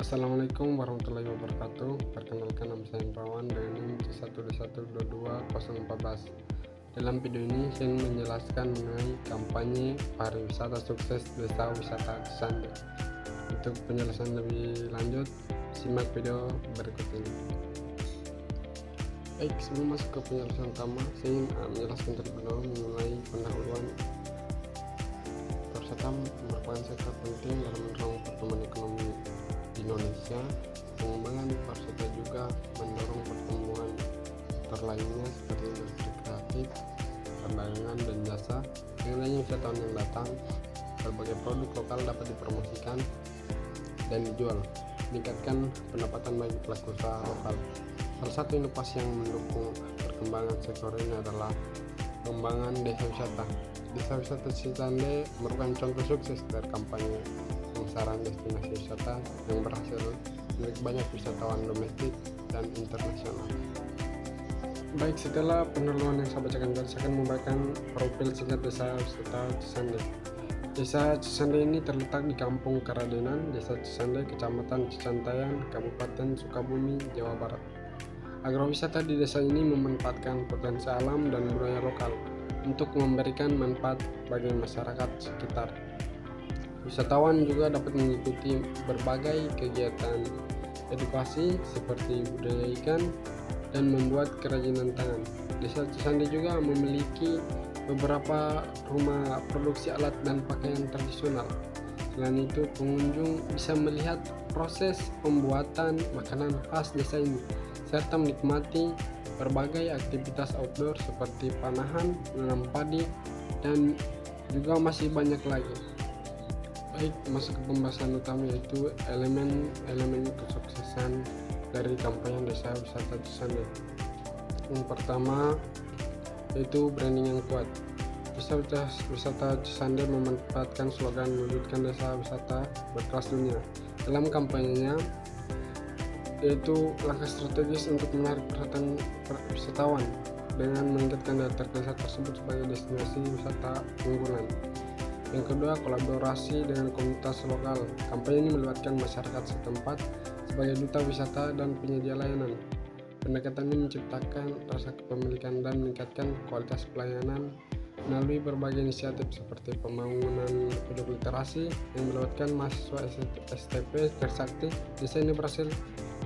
Assalamualaikum warahmatullahi wabarakatuh. Perkenalkan, nama saya Rawan dengan NIM C121222014. Dalam video ini saya ingin menjelaskan mengenai kampanye pariwisata sukses Desa Wisata Cisande. Untuk penjelasan lebih lanjut, simak video berikut ini. Baik, sebelum masuk ke penjelasan utama, saya ingin menjelaskan terlebih dahulu mengenai pendahuluan. Pariwisata merupakan sektor penting dalam mendorong pertumbuhan ekonomi di Indonesia. Pengembangan pariwisata juga mendorong pertumbuhan sektor lainnya seperti industri kreatif, perdagangan, dan jasa. Dengan adanya wisatawan yang datang, berbagai produk lokal dapat dipromosikan dan dijual, meningkatkan pendapatan bagi pelaku usaha lokal. Salah satu inovasi yang mendukung perkembangan sektor ini adalah pengembangan desa wisata. Desa wisata Cisande merupakan contoh sukses dari kampanye pemasaran destinasi wisata yang berhasil menarik banyak wisatawan domestik dan internasional. Baik, setelah pendahuluan yang saya bacakan tadi, saya akan membacakan profil singkat Desa Wisata Cisande. Desa Cisande ini terletak di Kampung Karadenan, Desa Cisande, Kecamatan Cicantayan, Kabupaten Sukabumi, Jawa Barat. Agrowisata di desa ini memanfaatkan potensi alam dan budaya lokal untuk memberikan manfaat bagi masyarakat sekitar. Wisatawan juga dapat mengikuti berbagai kegiatan edukasi seperti budaya ikan dan membuat kerajinan tangan. Desa Cisande juga memiliki beberapa rumah produksi alat dan pakaian tradisional. Selain itu, pengunjung bisa melihat proses pembuatan makanan khas desa ini serta menikmati berbagai aktivitas outdoor seperti panahan, menanam padi, dan juga masih banyak lagi. Baik, masuk ke pembahasan utama, yaitu elemen kesuksesan dari kampanye Desa Wisata Cisande. Yang pertama yaitu branding yang kuat. Desa Wisata Cisande memanfaatkan slogan mewujudkan desa wisata berkelas dunia. Dalam kampanyenya, yaitu langkah strategis untuk menarik perhatian wisatawan dengan meningkatkan daya desa tersebut sebagai destinasi wisata unggulan. Yang kedua, kolaborasi dengan komunitas lokal. Kampanye ini melibatkan masyarakat setempat sebagai duta wisata dan penyedia layanan. Pendekatan ini menciptakan rasa kepemilikan dan meningkatkan kualitas pelayanan melalui berbagai inisiatif seperti pembangunan penduduk literasi yang melibatkan mahasiswa STP Trisakti. Desa ini berhasil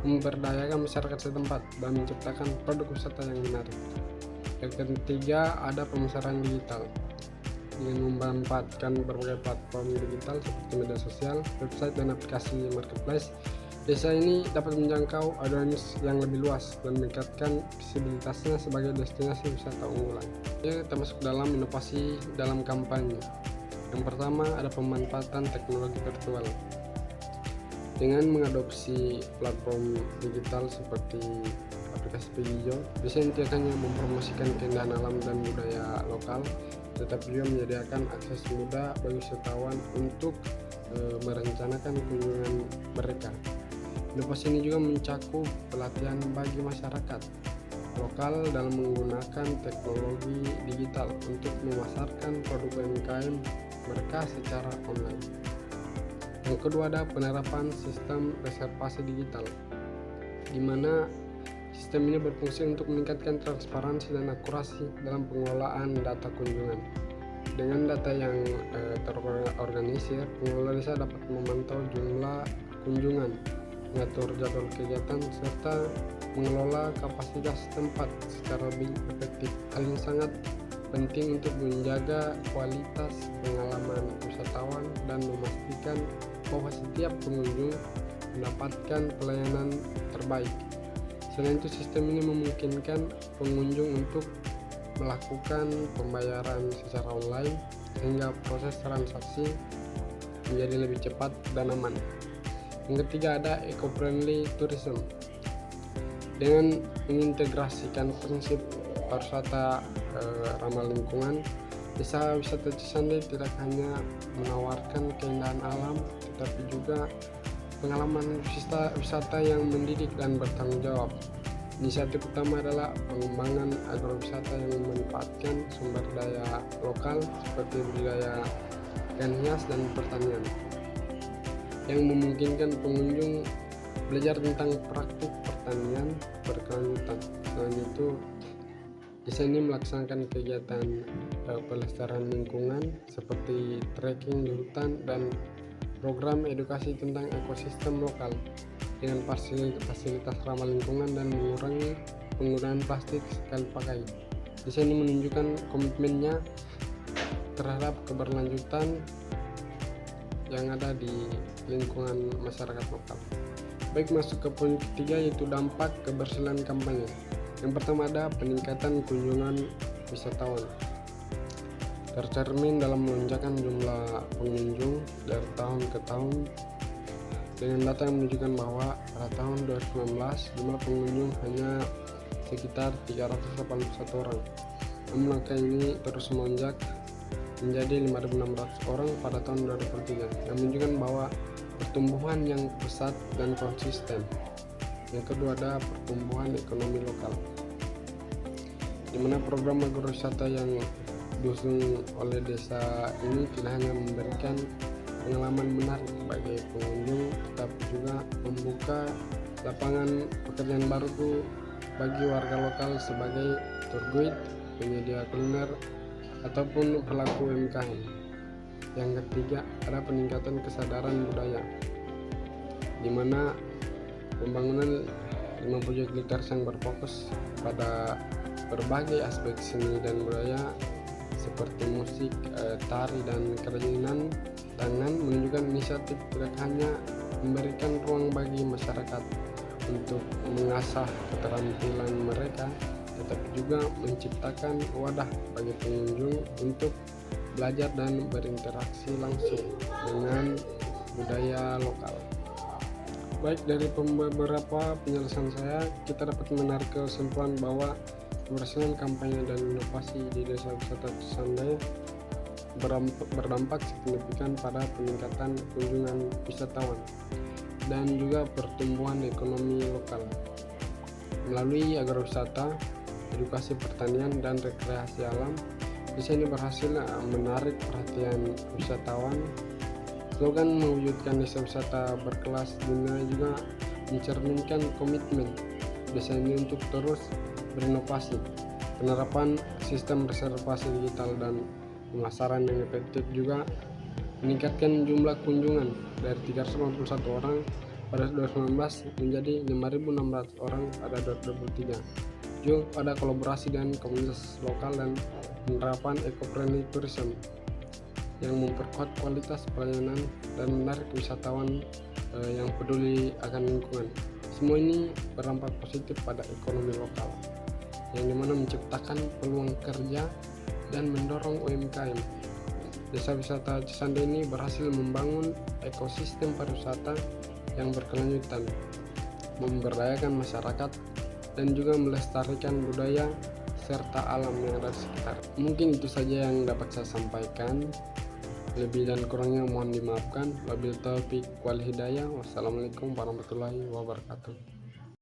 memberdayakan masyarakat setempat dan menciptakan produk wisata yang menarik. Yang ketiga, ada pemasaran digital. Dengan memanfaatkan berbagai platform digital seperti media sosial, website, dan aplikasi marketplace, desa ini dapat menjangkau audiens yang lebih luas dan meningkatkan visibilitasnya sebagai destinasi wisata unggulan. Kita masuk dalam inovasi dalam kampanye. Yang pertama, ada pemanfaatan teknologi virtual. Dengan mengadopsi platform digital seperti aplikasi video, desa ini tidak hanya mempromosikan keindahan alam dan budaya lokal, tetapi juga menyediakan akses mudah bagi wisatawan untuk merencanakan kunjungan mereka. Inovasi ini juga mencakup pelatihan bagi masyarakat lokal dalam menggunakan teknologi digital untuk memasarkan produk UMKM mereka secara online. Yang kedua, ada penerapan sistem reservasi digital, di mana sistem ini berfungsi untuk meningkatkan transparansi dan akurasi dalam pengelolaan data kunjungan. Dengan data yang terorganisir, pengelola desa dapat memantau jumlah kunjungan, mengatur jadwal kegiatan, serta mengelola kapasitas tempat secara lebih efektif. Hal ini sangat penting untuk menjaga kualitas pengalaman wisatawan dan memastikan bahwa setiap pengunjung mendapatkan pelayanan terbaik. Selain itu, sistem ini memungkinkan pengunjung untuk melakukan pembayaran secara online sehingga proses transaksi menjadi lebih cepat dan aman. Yang ketiga, ada eco-friendly tourism. Dengan mengintegrasikan prinsip pariwisata ramah lingkungan, Desa Wisata Cisande tidak hanya menawarkan keindahan alam, tetapi juga pengalaman wisata yang mendidik dan bertanggung jawab. Inisiatif utama adalah pengembangan agrowisata yang memanfaatkan sumber daya lokal seperti budidaya ikan hias dan pertanian. yang memungkinkan pengunjung belajar tentang praktik pertanian berkelanjutan. Selain itu, desa ini melaksanakan kegiatan pelestarian lingkungan seperti trekking di hutan dan program edukasi tentang ekosistem lokal dengan fasilitas ramah lingkungan dan mengurangi penggunaan plastik sekali pakai. Desa ini menunjukkan komitmennya terhadap keberlanjutan yang ada di lingkungan masyarakat lokal. Baik, masuk ke poin ketiga, yaitu dampak keberhasilan kampanye. Yang pertama ada peningkatan kunjungan wisatawan. Tercermin dalam lonjakan jumlah pengunjung dari tahun ke tahun dengan data yang menunjukkan bahwa pada tahun 2019 jumlah pengunjung hanya sekitar 381 orang. Namun angka ini terus melonjak menjadi 5.600 orang pada tahun 2023 yang menunjukkan bahwa pertumbuhan yang pesat dan konsisten. Yang kedua ada pertumbuhan ekonomi lokal, di mana program agrowisata yang diusung oleh desa ini tidak hanya memberikan pengalaman menarik bagi pengunjung, tetapi juga membuka lapangan pekerjaan baru bagi warga lokal sebagai tour guide, penyedia kuliner, ataupun pelaku UMKM. Yang ketiga ada peningkatan kesadaran budaya, di mana pembangunan 5 proyek literasi yang berfokus pada berbagai aspek seni dan budaya seperti musik, tari, dan kerajinan tangan menunjukkan inisiatif tidak hanya memberikan ruang bagi masyarakat untuk mengasah keterampilan mereka, tetapi juga menciptakan wadah bagi pengunjung untuk belajar dan berinteraksi langsung dengan budaya lokal. Baik, dari beberapa penjelasan saya, kita dapat menarik kesimpulan bahwa keberhasilan kampanye dan inovasi di desa wisata Cisande berdampak signifikan pada peningkatan kunjungan wisatawan dan juga pertumbuhan ekonomi lokal. Melalui agrowisata, edukasi pertanian, dan rekreasi alam, desa ini berhasil menarik perhatian wisatawan. Slogan mewujudkan desa wisata berkelas dunia juga mencerminkan komitmen desa ini untuk terus berinovasi. Penerapan sistem reservasi digital dan pemasaran yang efektif juga meningkatkan jumlah kunjungan dari 351 orang pada 2019 menjadi 5.600 orang pada 2023. Juga pada kolaborasi dengan komunitas lokal dan penerapan eco-friendly tourism yang memperkuat kualitas pelayanan dan menarik wisatawan yang peduli akan lingkungan. Semua ini berdampak positif pada ekonomi lokal, yang dimana menciptakan peluang kerja dan mendorong UMKM. Desa wisata Cisande ini berhasil membangun ekosistem pariwisata yang berkelanjutan, memberdayakan masyarakat, dan juga melestarikan budaya serta alam yang ada di sekitar. Mungkin itu saja yang dapat saya sampaikan. Lebih dan kurangnya mohon dimaafkan. Wabillahi taufiq wal hidayah. Wassalamualaikum warahmatullahi wabarakatuh.